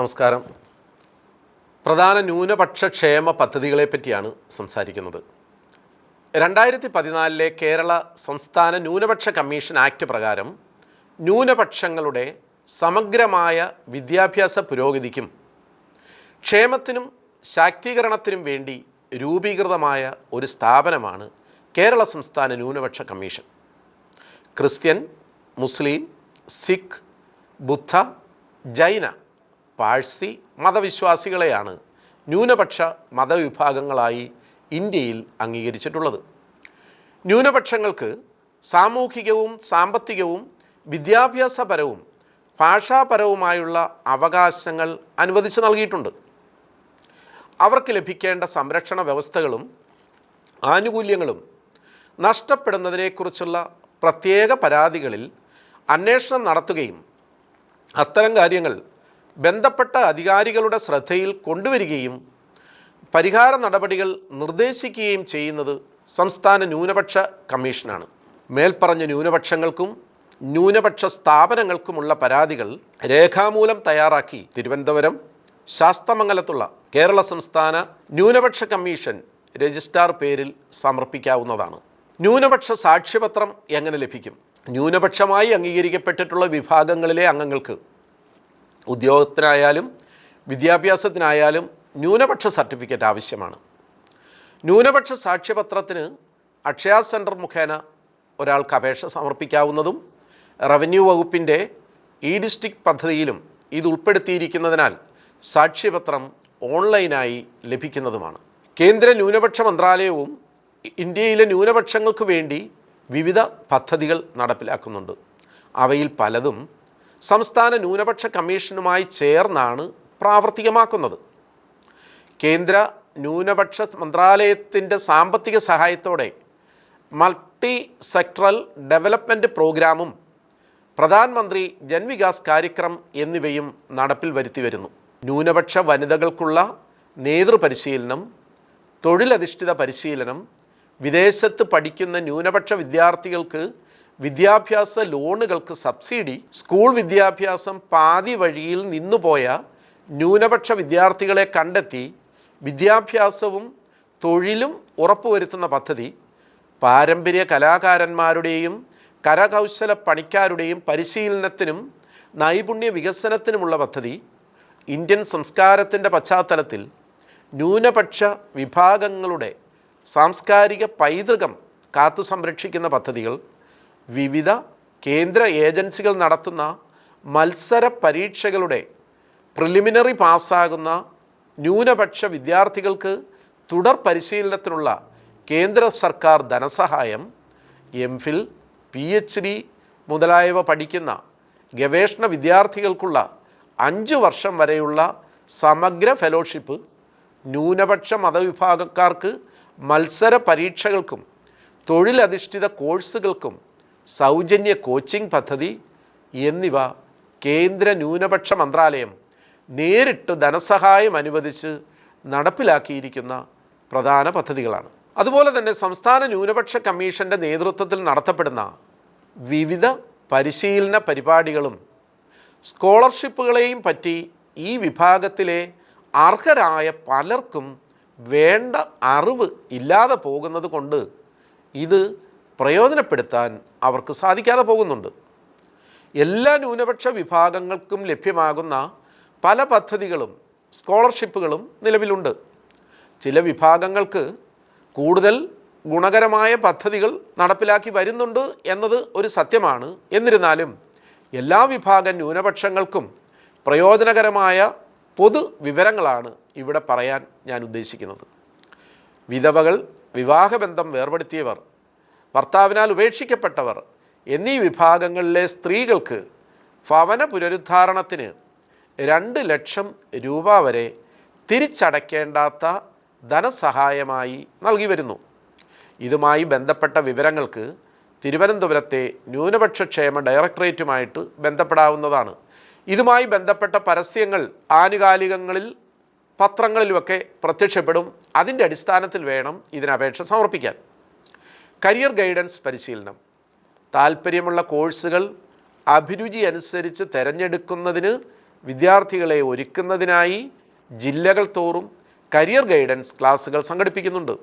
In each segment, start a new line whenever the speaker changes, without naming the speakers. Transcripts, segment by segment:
നമസ്കാരം. പ്രധാന ന്യൂനപക്ഷ ക്ഷേമ പദ്ധതികളെ പറ്റിയാണ് സംസാരിക്കുന്നത്. 2014 കേരള സംസ്ഥാന ന്യൂനപക്ഷ കമ്മീഷൻ ആക്ട് പ്രകാരം ന്യൂനപക്ഷങ്ങളുടെ സമഗ്രമായ വിദ്യാഭ്യാസ പുരോഗതിക്കും ക്ഷേമത്തിനും ശാക്തീകരണത്തിനും വേണ്ടി രൂപീകൃതമായ ഒരു സ്ഥാപനമാണ് കേരള സംസ്ഥാന ന്യൂനപക്ഷ കമ്മീഷൻ. ക്രിസ്ത്യൻ, മുസ്ലിം, സിഖ്, ബുദ്ധ, ജൈന, പാഴ്സി മതവിശ്വാസികളെയാണ് ന്യൂനപക്ഷ മതവിഭാഗങ്ങളായി ഇന്ത്യയിൽ അംഗീകരിച്ചിട്ടുള്ളത്. ന്യൂനപക്ഷങ്ങൾക്ക് സാമൂഹികവും സാമ്പത്തികവും വിദ്യാഭ്യാസപരവും ഭാഷാപരവുമായുള്ള അവകാശങ്ങൾ അനുവദിച്ചു നൽകിയിട്ടുണ്ട്. അവർക്ക് ലഭിക്കേണ്ട സംരക്ഷണ വ്യവസ്ഥകളും ആനുകൂല്യങ്ങളും നഷ്ടപ്പെടുന്നതിനെക്കുറിച്ചുള്ള പ്രത്യേക പരാതികളിൽ അന്വേഷണം നടത്തുകയും അത്തരം കാര്യങ്ങൾ ബന്ധപ്പെട്ട അധികാരികളുടെ ശ്രദ്ധയിൽ കൊണ്ടുവരികയും പരിഹാര നടപടികൾ നിർദ്ദേശിക്കുകയും ചെയ്യുന്നത് സംസ്ഥാന ന്യൂനപക്ഷ കമ്മീഷനാണ്. മേൽപ്പറഞ്ഞ ന്യൂനപക്ഷങ്ങൾക്കും ന്യൂനപക്ഷ സ്ഥാപനങ്ങൾക്കുമുള്ള പരാതികൾ രേഖാമൂലം തയ്യാറാക്കി തിരുവനന്തപുരം ശാസ്തമംഗലത്തുള്ള കേരള സംസ്ഥാന ന്യൂനപക്ഷ കമ്മീഷൻ രജിസ്ട്രാർ പേരിൽ സമർപ്പിക്കാവുന്നതാണ്. ന്യൂനപക്ഷ സാക്ഷ്യപത്രം എങ്ങനെ ലഭിക്കും? ന്യൂനപക്ഷമായി അംഗീകരിക്കപ്പെട്ടിട്ടുള്ള വിഭാഗങ്ങളിലെ അംഗങ്ങൾക്ക് ഉദ്യോഗത്തിനായാലും വിദ്യാഭ്യാസത്തിനായാലും ന്യൂനപക്ഷ സർട്ടിഫിക്കറ്റ് ആവശ്യമാണ്. ന്യൂനപക്ഷ സാക്ഷ്യപത്രത്തിന് അക്ഷയ സെൻറ്റർ മുഖേന ഒരാൾക്ക് അപേക്ഷ സമർപ്പിക്കാവുന്നതും റവന്യൂ വകുപ്പിൻ്റെ ഡിസ്ട്രിക്ട് പദ്ധതിയിലും ഇത് ഉൾപ്പെടുത്തിയിരിക്കുന്നതിനാൽ സാക്ഷ്യപത്രം ഓൺലൈനായി ലഭിക്കുന്നതുമാണ്. കേന്ദ്ര ന്യൂനപക്ഷ മന്ത്രാലയവും ഇന്ത്യയിലെ ന്യൂനപക്ഷങ്ങൾക്ക് വേണ്ടി വിവിധ പദ്ധതികൾ നടപ്പിലാക്കുന്നുണ്ട്. അവയിൽ പലതും സംസ്ഥാന ന്യൂനപക്ഷ കമ്മീഷനുമായി ചേർന്നാണ് പ്രാവർത്തികമാക്കുന്നത്. കേന്ദ്ര ന്യൂനപക്ഷ മന്ത്രാലയത്തിൻ്റെ സാമ്പത്തിക സഹായത്തോടെ മൾട്ടി സെക്ടറൽ ഡെവലപ്മെൻറ്റ് പ്രോഗ്രാമും പ്രധാനമന്ത്രി ജൻവികാസ് കാര്യക്രം എന്നിവയും നടപ്പിൽ വരുത്തി വരുന്നു. ന്യൂനപക്ഷ വനിതകൾക്കുള്ള നേതൃപരിശീലനം, തൊഴിലധിഷ്ഠിത പരിശീലനം, വിദേശത്ത് പഠിക്കുന്ന ന്യൂനപക്ഷ വിദ്യാർത്ഥികൾക്ക് വിദ്യാഭ്യാസ ലോണുകൾക്ക് സബ്സിഡി, സ്കൂൾ വിദ്യാഭ്യാസം പാതി വഴിയിൽ നിന്നുപോയ ന്യൂനപക്ഷ വിദ്യാർത്ഥികളെ കണ്ടെത്തി വിദ്യാഭ്യാസവും തൊഴിലും ഉറപ്പുവരുത്തുന്ന പദ്ധതി, പാരമ്പര്യ കലാകാരന്മാരുടെയും കരകൗശല പണിക്കാരുടെയും പരിശീലനത്തിനും നൈപുണ്യ വികസനത്തിനുമുള്ള പദ്ധതി, ഇന്ത്യൻ സംസ്കാരത്തിൻ്റെ പശ്ചാത്തലത്തിൽ ന്യൂനപക്ഷ വിഭാഗങ്ങളുടെ സാംസ്കാരിക പൈതൃകം കാത്തു സംരക്ഷിക്കുന്ന പദ്ധതികൾ, വിവിധ കേന്ദ്ര ഏജൻസികൾ നടത്തുന്ന മത്സര പരീക്ഷകളുടെ പ്രിലിമിനറി പാസ്സാകുന്ന ന്യൂനപക്ഷ വിദ്യാർത്ഥികൾക്ക് തുടർ പരിശീലനത്തിനുള്ള കേന്ദ്ര സർക്കാർ ധനസഹായം, എംഫിൽ, PhD മുതലായവ പഠിക്കുന്ന ഗവേഷണ വിദ്യാർത്ഥികൾക്കുള്ള 5 വർഷം വരെയുള്ള സമഗ്ര ഫെലോഷിപ്പ്, ന്യൂനപക്ഷ മതവിഭാഗക്കാർക്ക് മത്സര പരീക്ഷകൾക്കും തൊഴിലധിഷ്ഠിത കോഴ്സുകൾക്കും സൗജന്യ കോച്ചിംഗ് പദ്ധതി എന്നിവ കേന്ദ്ര ന്യൂനപക്ഷ മന്ത്രാലയം നേരിട്ട് ധനസഹായം അനുവദിച്ച് നടപ്പിലാക്കിയിരിക്കുന്ന പ്രധാന പദ്ധതികളാണ്. അതുപോലെ തന്നെ സംസ്ഥാന ന്യൂനപക്ഷ കമ്മീഷൻ്റെ നേതൃത്വത്തിൽ നടത്തപ്പെടുന്ന വിവിധ പരിശീലന പരിപാടികളും സ്കോളർഷിപ്പുകളെയും പറ്റി ഈ വിഭാഗത്തിലെ അർഹരായ പലർക്കും വേണ്ട അറിവ് ഇല്ലാതെ പോകുന്നത് കൊണ്ട് ഇത് പ്രയോജനപ്പെടുത്താൻ അവർക്ക് സാധിക്കാതെ പോകുന്നുണ്ട്. എല്ലാ ന്യൂനപക്ഷ വിഭാഗങ്ങൾക്കും ലഭ്യമാകുന്ന പല പദ്ധതികളും സ്കോളർഷിപ്പുകളും നിലവിലുണ്ട്. ചില വിഭാഗങ്ങൾക്ക് കൂടുതൽ ഗുണകരമായ പദ്ധതികൾ നടപ്പിലാക്കി വരുന്നുണ്ട് എന്നത് ഒരു സത്യമാണ്. എന്നിരുന്നാലും എല്ലാ വിഭാഗം ന്യൂനപക്ഷങ്ങൾക്കും പ്രയോജനകരമായ പൊതു വിവരങ്ങളാണ് ഇവിടെ പറയാൻ ഞാൻ ഉദ്ദേശിക്കുന്നത്. വിധവകൾ, വിവാഹബന്ധം വേർപെടുത്തിയവർ, ഭർത്താവിനാൽ ഉപേക്ഷിക്കപ്പെട്ടവർ എന്നീ വിഭാഗങ്ങളിലെ സ്ത്രീകൾക്ക് ഭവന പുനരുദ്ധാരണത്തിന് 2 ലക്ഷം രൂപ വരെ തിരിച്ചടയ്ക്കേണ്ടാത്ത ധനസഹായമായി നൽകി വരുന്നു. ഇതുമായി ബന്ധപ്പെട്ട വിവരങ്ങൾക്ക് തിരുവനന്തപുരത്തെ ന്യൂനപക്ഷ ക്ഷേമ ഡയറക്ടറേറ്റുമായിട്ട് ബന്ധപ്പെടാവുന്നതാണ്. ഇതുമായി ബന്ധപ്പെട്ട പരസ്യങ്ങൾ ആനുകാലികങ്ങളിൽ പത്രങ്ങളിലുമൊക്കെ പ്രത്യക്ഷപ്പെടും. അതിൻ്റെ അടിസ്ഥാനത്തിൽ വേണം ഇതിന് അപേക്ഷ സമർപ്പിക്കാൻ. കരിയർ ഗൈഡൻസ് പരിശീലനം, താൽപ്പര്യമുള്ള കോഴ്സുകൾ അഭിരുചി അനുസരിച്ച് തിരഞ്ഞെടുക്കുന്നതിന് വിദ്യാർത്ഥികളെ ഒരുക്കുന്നതിനായി ജില്ലകൾ തോറും കരിയർ ഗൈഡൻസ് ക്ലാസുകൾ സംഘടിപ്പിക്കുന്നുണ്ട്.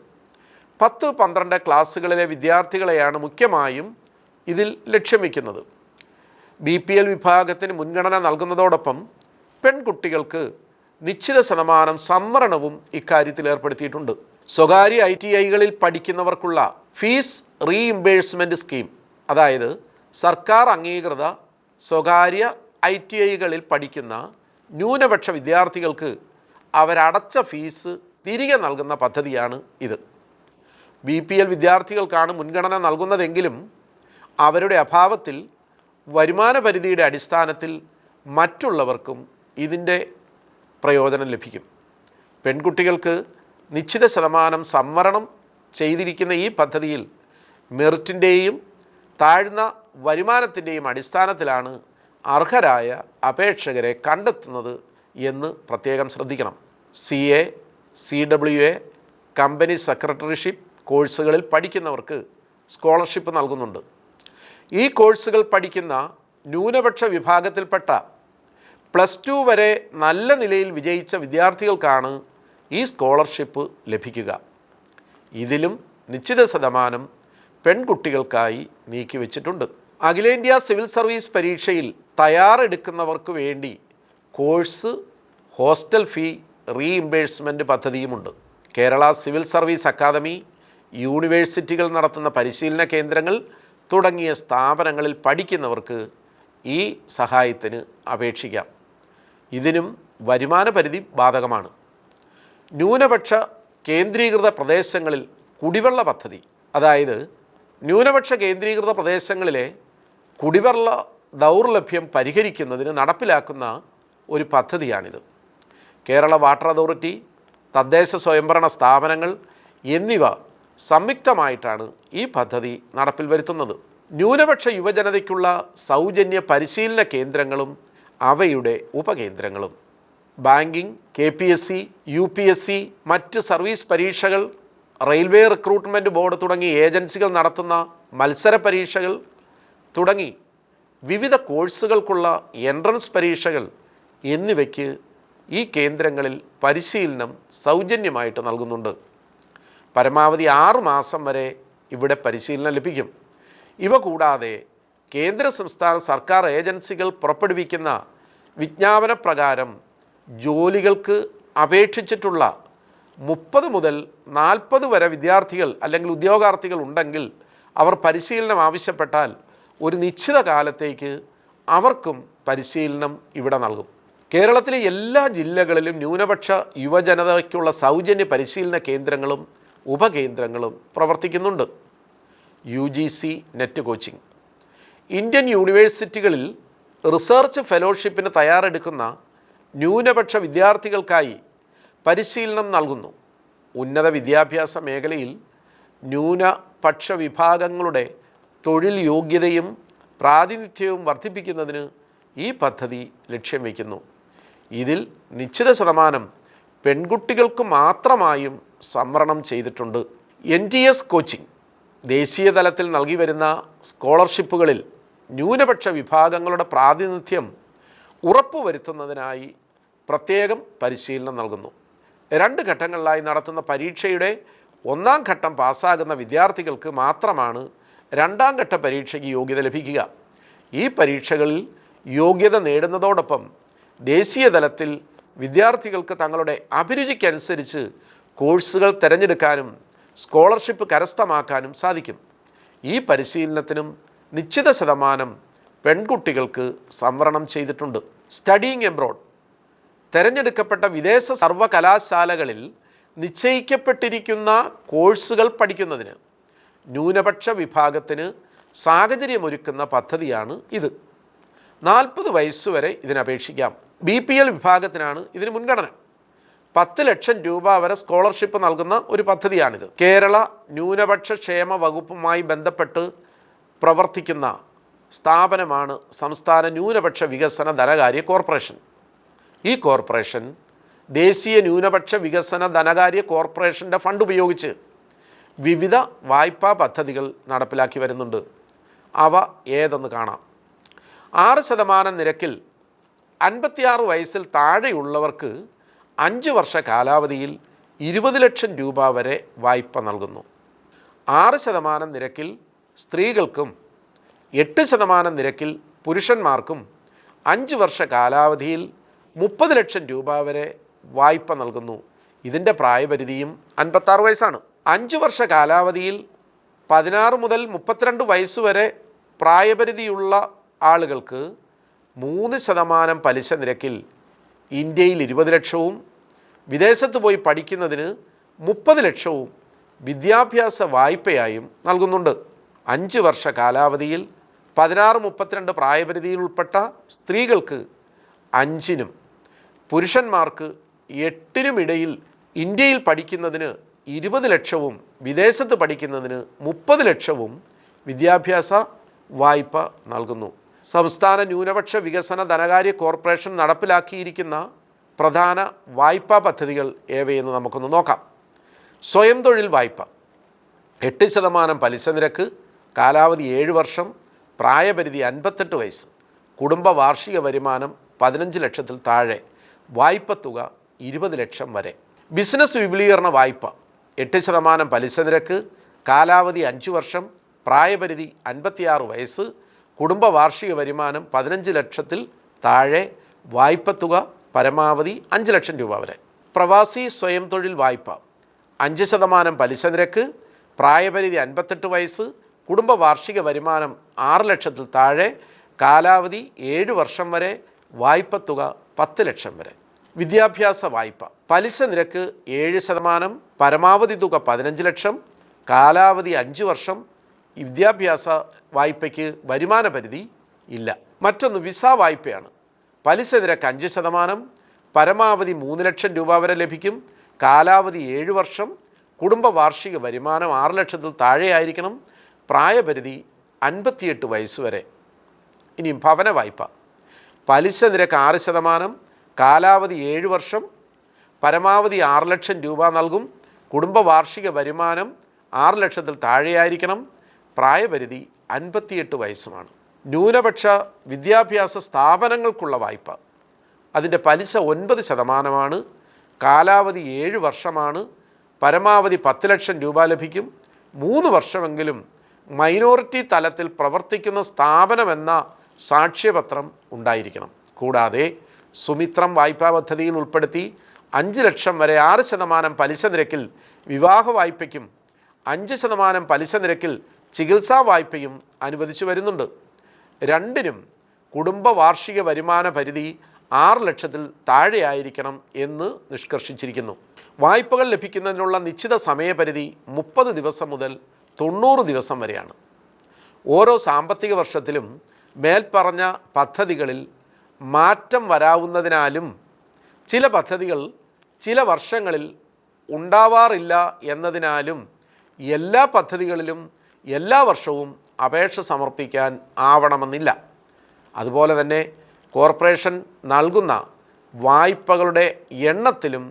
10-12 ക്ലാസ്സുകളിലെ വിദ്യാർത്ഥികളെയാണ് മുഖ്യമായും ഇതിൽ ലക്ഷ്യം വയ്ക്കുന്നത്. BPL വിഭാഗത്തിന് മുൻഗണന നൽകുന്നതോടൊപ്പം പെൺകുട്ടികൾക്ക് നിശ്ചിത ശതമാനം സംവരണവും ഇക്കാര്യത്തിൽ ഏർപ്പെടുത്തിയിട്ടുണ്ട്. സ്വകാര്യ ITIകളിൽ പഠിക്കുന്നവർക്കുള്ള ഫീസ് റീഇംബേഴ്സ്മെൻറ്റ് സ്കീം, അതായത് സർക്കാർ അംഗീകൃത സ്വകാര്യ ITIകളിൽ പഠിക്കുന്ന ന്യൂനപക്ഷ വിദ്യാർത്ഥികൾക്ക് അവരടച്ച ഫീസ് തിരികെ നൽകുന്ന പദ്ധതിയാണ് ഇത്. BPL വിദ്യാർത്ഥികൾക്കാണ് മുൻഗണന നൽകുന്നതെങ്കിലും അവരുടെ അഭാവത്തിൽ വരുമാന പരിധിയുടെ അടിസ്ഥാനത്തിൽ മറ്റുള്ളവർക്കും ഇതിൻ്റെ പ്രയോജനം ലഭിക്കും. പെൺകുട്ടികൾക്ക് നിശ്ചിത ശതമാനം സംവരണം ചെയ്തിരിക്കുന്ന ഈ പദ്ധതിയിൽ മെറിറ്റിൻ്റെയും താഴ്ന്ന വരുമാനത്തിൻ്റെയും അടിസ്ഥാനത്തിലാണ് അർഹരായ അപേക്ഷകരെ കണ്ടെത്തുന്നത് എന്ന് പ്രത്യേകം ശ്രദ്ധിക്കണം. CA, CWA, കമ്പനി സെക്രട്ടറിഷിപ്പ് കോഴ്സുകളിൽ പഠിക്കുന്നവർക്ക് സ്കോളർഷിപ്പ് നൽകുന്നുണ്ട്. ഈ കോഴ്സുകൾ പഠിക്കുന്ന ന്യൂനപക്ഷ വിഭാഗത്തിൽപ്പെട്ട +2 വരെ നല്ല നിലയിൽ വിജയിച്ച വിദ്യാർത്ഥികൾക്കാണ് ഈ സ്കോളർഷിപ്പ് ലഭിക്കുക. ഇതിലും നിശ്ചിത ശതമാനം പെൺകുട്ടികൾക്കായി നീക്കിവെച്ചിട്ടുണ്ട്. അഖിലേന്ത്യാ സിവിൽ സർവീസ് പരീക്ഷയിൽ തയ്യാറെടുക്കുന്നവർക്ക് വേണ്ടി കോഴ്സ്, ഹോസ്റ്റൽ ഫീ റീഇംബേഴ്സ്മെൻറ്റ് പദ്ധതിയുമുണ്ട്. കേരള സിവിൽ സർവീസ് അക്കാദമി, യൂണിവേഴ്സിറ്റികൾ നടത്തുന്ന പരിശീലന കേന്ദ്രങ്ങൾ തുടങ്ങിയ സ്ഥാപനങ്ങളിൽ പഠിക്കുന്നവർക്ക് ഈ സഹായത്തിന് അപേക്ഷിക്കാം. ഇതിനും വരുമാന പരിധി ബാധകമാണ്. ന്യൂനപക്ഷ കേന്ദ്രീകൃത പ്രദേശങ്ങളിൽ കുടിവെള്ള പദ്ധതി, അതായത് ന്യൂനപക്ഷ കേന്ദ്രീകൃത പ്രദേശങ്ങളിലെ കുടിവെള്ള ദൗർലഭ്യം പരിഹരിക്കുന്നതിന് നടപ്പിലാക്കുന്ന ഒരു പദ്ധതിയാണിത്. കേരള വാട്ടർ അതോറിറ്റി, തദ്ദേശ സ്വയംഭരണ സ്ഥാപനങ്ങൾ എന്നിവ സംയുക്തമായിട്ടാണ് ഈ പദ്ധതി നടപ്പിൽ വരുത്തുന്നത്. ന്യൂനപക്ഷ യുവജനതയ്ക്കുള്ള സൗജന്യ പരിശീലന കേന്ദ്രങ്ങളും അവയുടെ ഉപകേന്ദ്രങ്ങളും, ബാങ്കിംഗ്, KPSC, UPSC, മറ്റ് സർവീസ് പരീക്ഷകൾ, റെയിൽവേ റിക്രൂട്ട്മെൻറ്റ് ബോർഡ് തുടങ്ങിയ ഏജൻസികൾ നടത്തുന്ന മത്സര പരീക്ഷകൾ തുടങ്ങി വിവിധ കോഴ്സുകൾക്കുള്ള എൻട്രൻസ് പരീക്ഷകൾ എന്നിവയ്ക്ക് ഈ കേന്ദ്രങ്ങളിൽ പരിശീലനം സൗജന്യമായിട്ട് നൽകുന്നുണ്ട്. പരമാവധി 6 മാസം വരെ ഇവിടെ പരിശീലനം ലഭിക്കും. ഇവ കൂടാതെ കേന്ദ്ര സംസ്ഥാന സർക്കാർ ഏജൻസികൾ പുറപ്പെടുവിക്കുന്ന വിജ്ഞാപന പ്രകാരം ജോലികൾക്ക് അപേക്ഷിച്ചിട്ടുള്ള 30 മുതൽ 40 വരെ വിദ്യാർത്ഥികൾ അല്ലെങ്കിൽ ഉദ്യോഗാർത്ഥികൾ ഉണ്ടെങ്കിൽ അവർ പരിശീലനം ആവശ്യപ്പെട്ടാൽ ഒരു നിശ്ചിത കാലത്തേക്ക് അവർക്കും പരിശീലനം ഇവിടെ നൽകും. കേരളത്തിലെ എല്ലാ ജില്ലകളിലും ന്യൂനപക്ഷ യുവജനതയ്ക്കുള്ള സൗജന്യ പരിശീലന കേന്ദ്രങ്ങളും ഉപകേന്ദ്രങ്ങളും പ്രവർത്തിക്കുന്നുണ്ട്. UGC നെറ്റ് കോച്ചിങ്, ഇന്ത്യൻ യൂണിവേഴ്സിറ്റികളിൽ റിസർച്ച് ഫെലോഷിപ്പിന് തയ്യാറെടുക്കുന്ന ന്യൂനപക്ഷ വിദ്യാർത്ഥികൾക്കായി പരിശീലനം നൽകുന്നു. ഉന്നത വിദ്യാഭ്യാസ മേഖലയിൽ ന്യൂനപക്ഷ വിഭാഗങ്ങളുടെ തൊഴിൽ യോഗ്യതയും പ്രാതിനിധ്യവും വർദ്ധിപ്പിക്കുന്നതിന് ഈ പദ്ധതി ലക്ഷ്യം വയ്ക്കുന്നു. ഇതിൽ നിശ്ചിത ശതമാനം പെൺകുട്ടികൾക്ക് മാത്രമായും സംവരണം ചെയ്തിട്ടുണ്ട്. NTS കോച്ചിങ്, ദേശീയ തലത്തിൽ നൽകി വരുന്ന സ്കോളർഷിപ്പുകളിൽ ന്യൂനപക്ഷ വിഭാഗങ്ങളുടെ പ്രാതിനിധ്യം ഉറപ്പുവരുത്തുന്നതിനായി പ്രത്യേകം പരിശീലനം നൽകുന്നു. 2 ഘട്ടങ്ങളിലായി നടത്തുന്ന പരീക്ഷയുടെ 1ാം ഘട്ടം പാസ്സാകുന്ന വിദ്യാർത്ഥികൾക്ക് മാത്രമാണ് 2ാം ഘട്ട പരീക്ഷയ്ക്ക് യോഗ്യത ലഭിക്കുക. ഈ പരീക്ഷകളിൽ യോഗ്യത നേടുന്നതോടൊപ്പം ദേശീയ തലത്തിൽ വിദ്യാർത്ഥികൾക്ക് തങ്ങളുടെ അഭിരുചിക്കനുസരിച്ച് കോഴ്സുകൾ തിരഞ്ഞെടുക്കാനും സ്കോളർഷിപ്പ് കരസ്ഥമാക്കാനും സാധിക്കും. ഈ പരിശീലനത്തിനും നിശ്ചിത ശതമാനം പെൺകുട്ടികൾക്ക് സംവരണം ചെയ്തിട്ടുണ്ട്. സ്റ്റഡിയിങ് എബ്രോഡ്, തിരഞ്ഞെടുക്കപ്പെട്ട വിദേശ സർവകലാശാലകളിൽ നിശ്ചയിക്കപ്പെട്ടിരിക്കുന്ന കോഴ്സുകൾ പഠിക്കുന്നതിന് ന്യൂനപക്ഷ വിഭാഗത്തിന് സാഹചര്യമൊരുക്കുന്ന പദ്ധതിയാണ് ഇത്. 40 വയസ്സുവരെ ഇതിനപേക്ഷിക്കാം. BPL വിഭാഗത്തിനാണ് ഇതിന് മുൻഗണന. 10 ലക്ഷം രൂപ വരെ സ്കോളർഷിപ്പ് നൽകുന്ന ഒരു പദ്ധതിയാണിത്. കേരള ന്യൂനപക്ഷ ക്ഷേമ വകുപ്പുമായി ബന്ധപ്പെട്ട് പ്രവർത്തിക്കുന്ന സ്ഥാപനമാണ് സംസ്ഥാന ന്യൂനപക്ഷ വികസന ധനകാര്യ കോർപ്പറേഷൻ. ഈ കോർപ്പറേഷൻ ദേശീയ ന്യൂനപക്ഷ വികസന ധനകാര്യ കോർപ്പറേഷൻ്റെ ഫണ്ട് ഉപയോഗിച്ച് വിവിധ വായ്പാ പദ്ധതികൾ നടപ്പിലാക്കി വരുന്നുണ്ട്. അവ ഏതെന്ന് കാണാം. 6% നിരക്കിൽ 56 വയസ്സിൽ താഴെയുള്ളവർക്ക് 5 വർഷ കാലാവധിയിൽ 20 ലക്ഷം രൂപ വരെ വായ്പ നൽകുന്നു. 6% നിരക്കിൽ സ്ത്രീകൾക്കും 8% നിരക്കിൽ പുരുഷന്മാർക്കും 5 വർഷ കാലാവധിയിൽ 30 ലക്ഷം രൂപ വരെ വായ്പ നൽകുന്നു. ഇതിൻ്റെ പ്രായപരിധിയും 56 വയസ്സാണ്. 5 വർഷ കാലാവധിയിൽ 16 മുതൽ 32 വയസ്സ് വരെ പ്രായപരിധിയുള്ള ആളുകൾക്ക് 3% പലിശ നിരക്കിൽ ഇന്ത്യയിൽ 20 ലക്ഷവും വിദേശത്ത് പോയി പഠിക്കുന്നതിന് 30 ലക്ഷവും വിദ്യാഭ്യാസ വായ്പയായും നൽകുന്നുണ്ട്. 5 വർഷ കാലാവധിയിൽ 16-32 പ്രായപരിധിയിൽ ഉൾപ്പെട്ട സ്ത്രീകൾക്ക് 5-നും പുരുഷന്മാർക്ക് 8-നും ഇടയിൽ ഇന്ത്യയിൽ പഠിക്കുന്നതിന് 20 ലക്ഷവും വിദേശത്ത് പഠിക്കുന്നതിന് 30 ലക്ഷവും വിദ്യാഭ്യാസ വായ്പ നൽകുന്നു. സംസ്ഥാന ന്യൂനപക്ഷ വികസന ധനകാര്യ കോർപ്പറേഷൻ നടപ്പിലാക്കിയിരിക്കുന്ന പ്രധാന വായ്പാ പദ്ധതികൾ ഏവയെന്ന് നമുക്കൊന്ന് നോക്കാം. സ്വയം തൊഴിൽ വായ്പ 8% പലിശ നിരക്ക്, കാലാവധി 7 വർഷം, പ്രായപരിധി 58 വയസ്സ്, കുടുംബ വാർഷിക വരുമാനം 15 ലക്ഷത്തിൽ താഴെ, വായ്പ തുക 20 ലക്ഷം വരെ. ബിസിനസ് വിപുലീകരണ വായ്പ 8% പലിശ നിരക്ക്, കാലാവധി 5 വർഷം, പ്രായപരിധി 56 വയസ്സ്, കുടുംബ വാർഷിക വരുമാനം 15 ലക്ഷത്തിൽ താഴെ, വായ്പ തുക പരമാവധി 5 ലക്ഷം രൂപ വരെ. പ്രവാസി സ്വയം തൊഴിൽ വായ്പ 5% പലിശ നിരക്ക്, പ്രായപരിധി 58 വയസ്സ്, കുടുംബ വാർഷിക വരുമാനം 6 ലക്ഷത്തിൽ താഴെ, കാലാവധി 7 വർഷം വരെ, വായ്പ തുക 10 ലക്ഷം വരെ. വിദ്യാഭ്യാസ വായ്പ പലിശ നിരക്ക് 7%, പരമാവധി തുക 15 ലക്ഷം, കാലാവധി 5 വർഷം. വിദ്യാഭ്യാസ വായ്പയ്ക്ക് വരുമാന പരിധി ഇല്ല. മറ്റൊന്ന് വിസ വായ്പയാണ്. പലിശ നിരക്ക് 5%, പരമാവധി 3 ലക്ഷം രൂപ വരെ ലഭിക്കും, കാലാവധി 7 വർഷം, കുടുംബ വാർഷിക വരുമാനം 6 ലക്ഷത്തിൽ താഴെയായിരിക്കണം, പ്രായപരിധി 58 വയസ്സ് വരെ. ഇനി ഭവന വായ്പ പലിശ നിരക്ക് 6%, കാലാവധി 7 വർഷം, പരമാവധി 6 ലക്ഷം രൂപ നൽകും, കുടുംബ വാർഷിക വരുമാനം 6 ലക്ഷത്തിൽ താഴെയായിരിക്കണം, പ്രായപരിധി 58 വയസ്സുമാണ്. ന്യൂനപക്ഷ വിദ്യാഭ്യാസ സ്ഥാപനങ്ങൾക്കുള്ള വായ്പ അതിൻ്റെ പലിശ 9%, കാലാവധി 7 വർഷമാണ്, പരമാവധി 10 ലക്ഷം രൂപ ലഭിക്കും, 3 വർഷമെങ്കിലും മൈനോറിറ്റി തലത്തിൽ പ്രവർത്തിക്കുന്ന സ്ഥാപനമെന്ന സാക്ഷ്യപത്രം ഉണ്ടായിരിക്കണം. കൂടാതെ സുമിത്രം വായ്പാ പദ്ധതിയിൽ ഉൾപ്പെടുത്തി 5 ലക്ഷം വരെ 6% പലിശ നിരക്കിൽ വിവാഹ വായ്പയ്ക്കും 5% പലിശ നിരക്കിൽ ചികിത്സാ വായ്പയും അനുവദിച്ചു വരുന്നുണ്ട്. രണ്ടിനും കുടുംബ വാർഷിക വരുമാന പരിധി 6 ലക്ഷത്തിൽ താഴെയായിരിക്കണം എന്ന് നിഷ്കർഷിച്ചിരിക്കുന്നു. വായ്പകൾ ലഭിക്കുന്നതിനുള്ള നിശ്ചിത സമയപരിധി 30 ദിവസം മുതൽ 90 ദിവസം വരെയാണ്. ഓരോ സാമ്പത്തിക വർഷത്തിലും മേൽപ്പറഞ്ഞ പദ്ധതികളിൽ മാറ്റം വരാവുന്നതിനാലും ചില പദ്ധതികൾ ചില വർഷങ്ങളിൽ ഉണ്ടാവാറില്ല എന്നതിനാലും എല്ലാ പദ്ധതികളിലും എല്ലാ വർഷവും അപേക്ഷ സമർപ്പിക്കാൻ ആവണമെന്നില്ല. അതുപോലെ തന്നെ കോർപ്പറേഷൻ നൽകുന്ന വായ്പകളുടെ എണ്ണത്തിലും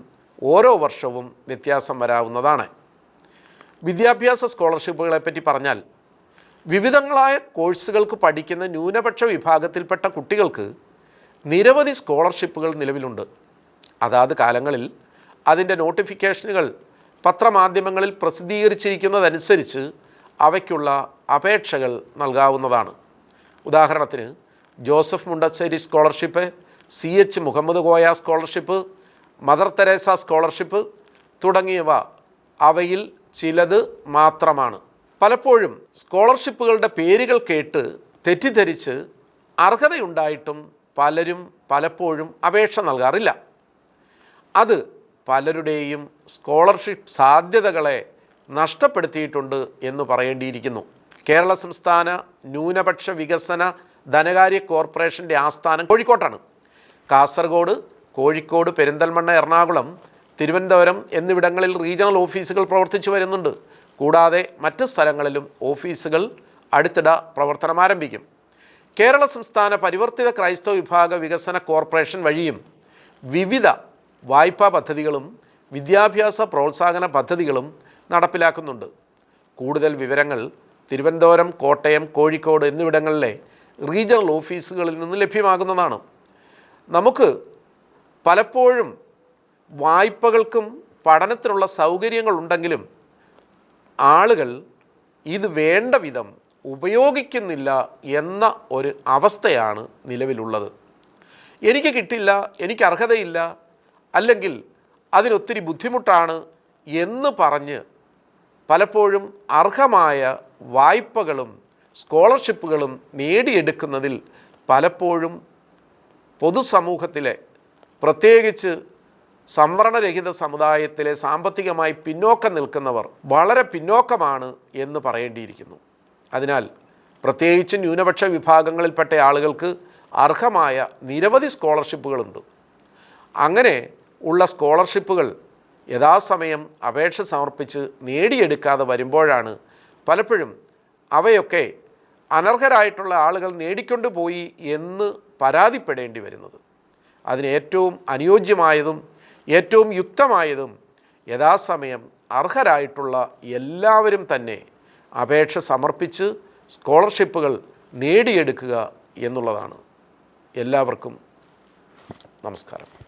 ഓരോ വർഷവും വ്യത്യാസം വരാവുന്നതാണ്. വിദ്യാഭ്യാസ സ്കോളർഷിപ്പുകളെപ്പറ്റി പറഞ്ഞാൽ വിവിധങ്ങളായ കോഴ്സുകൾക്ക് പഠിക്കുന്ന ന്യൂനപക്ഷ വിഭാഗത്തിൽപ്പെട്ട കുട്ടികൾക്ക് നിരവധി സ്കോളർഷിപ്പുകൾ നിലവിലുണ്ട്. അതാത് കാലങ്ങളിൽ അതിൻ്റെ നോട്ടിഫിക്കേഷനുകൾ പത്രമാധ്യമങ്ങളിൽ പ്രസിദ്ധീകരിച്ചിരിക്കുന്നതനുസരിച്ച് അവയ്ക്കുള്ള അപേക്ഷകൾ നൽകാവുന്നതാണ്. ഉദാഹരണത്തിന് Joseph Mundassery scholarship, CH Muhammad Koya scholarship, Mother Teresa scholarship തുടങ്ങിയവ അവയിൽ ചിലത് മാത്രമാണ്. പലപ്പോഴും സ്കോളർഷിപ്പുകളുടെ പേരുകൾ കേട്ട് തെറ്റിദ്ധരിച്ച് അർഹതയുണ്ടായിട്ടും പലരും പലപ്പോഴും അപേക്ഷ നൽകാറില്ല. അത് പലരുടെയും സ്കോളർഷിപ്പ് സാധ്യതകളെ നഷ്ടപ്പെടുത്തിയിട്ടുണ്ട് എന്ന് പറയേണ്ടിയിരിക്കുന്നു. കേരള സംസ്ഥാന ന്യൂനപക്ഷ വികസന ധനകാര്യ കോർപ്പറേഷൻ്റെ ആസ്ഥാനം കോഴിക്കോട്ടാണ്. കാസർഗോഡ്, കോഴിക്കോട്, പെരിന്തൽമണ്ണ, എറണാകുളം, തിരുവനന്തപുരം എന്നിവിടങ്ങളിൽ റീജിയണൽ ഓഫീസുകൾ പ്രവർത്തിച്ചു വരുന്നുണ്ട്. കൂടാതെ മറ്റ് സ്ഥലങ്ങളിലും ഓഫീസുകൾ അടുത്തിടെ പ്രവർത്തനം ആരംഭിക്കും. കേരള സംസ്ഥാന പരിവർത്തിത ക്രൈസ്തവ വിഭാഗ വികസന കോർപ്പറേഷൻ വഴിയും വിവിധ വായ്പാ പദ്ധതികളും വിദ്യാഭ്യാസ പ്രോത്സാഹന പദ്ധതികളും നടപ്പിലാക്കുന്നുണ്ട്. കൂടുതൽ വിവരങ്ങൾ തിരുവനന്തപുരം, കോട്ടയം, കോഴിക്കോട് എന്നിവിടങ്ങളിലെ റീജിയണൽ ഓഫീസുകളിൽ നിന്ന് ലഭ്യമാകുന്നതാണ്. നമുക്ക് പലപ്പോഴും വായ്പകൾക്കും പഠനത്തിനുള്ള സൗകര്യങ്ങളുണ്ടെങ്കിലും ആളുകൾ ഇത് വേണ്ട വിധം ഉപയോഗിക്കുന്നില്ല എന്ന ഒരു അവസ്ഥയാണ് നിലവിലുള്ളത്. എനിക്ക് കിട്ടില്ല, എനിക്ക് അർഹതയില്ല, അല്ലെങ്കിൽ അതിനൊത്തിരി ബുദ്ധിമുട്ടാണ് എന്ന് പറഞ്ഞ് പലപ്പോഴും അർഹമായ വായ്പകളും സ്കോളർഷിപ്പുകളും നേടിയെടുക്കുന്നതിൽ പലപ്പോഴും പൊതുസമൂഹത്തിലെ, പ്രത്യേകിച്ച് സംവരണരഹിത സമുദായത്തിലെ സാമ്പത്തികമായി പിന്നോക്കം നിൽക്കുന്നവർ വളരെ പിന്നോക്കമാണ് എന്ന് പറയേണ്ടിയിരിക്കുന്നു. അതിനാൽ പ്രത്യേകിച്ച് ന്യൂനപക്ഷ വിഭാഗങ്ങളിൽപ്പെട്ട ആളുകൾക്ക് അർഹമായ നിരവധി സ്കോളർഷിപ്പുകളുണ്ട്. അങ്ങനെ ഉള്ള സ്കോളർഷിപ്പുകൾ യഥാസമയം അപേക്ഷ സമർപ്പിച്ച് നേടിയെടുക്കാതെ വരുമ്പോഴാണ് പലപ്പോഴും അവയൊക്കെ അനർഹരായിട്ടുള്ള ആളുകൾ നേടിക്കൊണ്ടു പോയി എന്ന് പരാതിപ്പെടേണ്ടി വരുന്നത്. അതിന് ഏറ്റവും അനുയോജ്യമായതും ഏറ്റവും യുക്തമായതും യഥാസമയം അർഹരായിട്ടുള്ള എല്ലാവരും തന്നെ അപേക്ഷ സമർപ്പിച്ച് സ്കോളർഷിപ്പുകൾ നേടിയെടുക്കുക എന്നുള്ളതാണ്. എല്ലാവർക്കും നമസ്കാരം.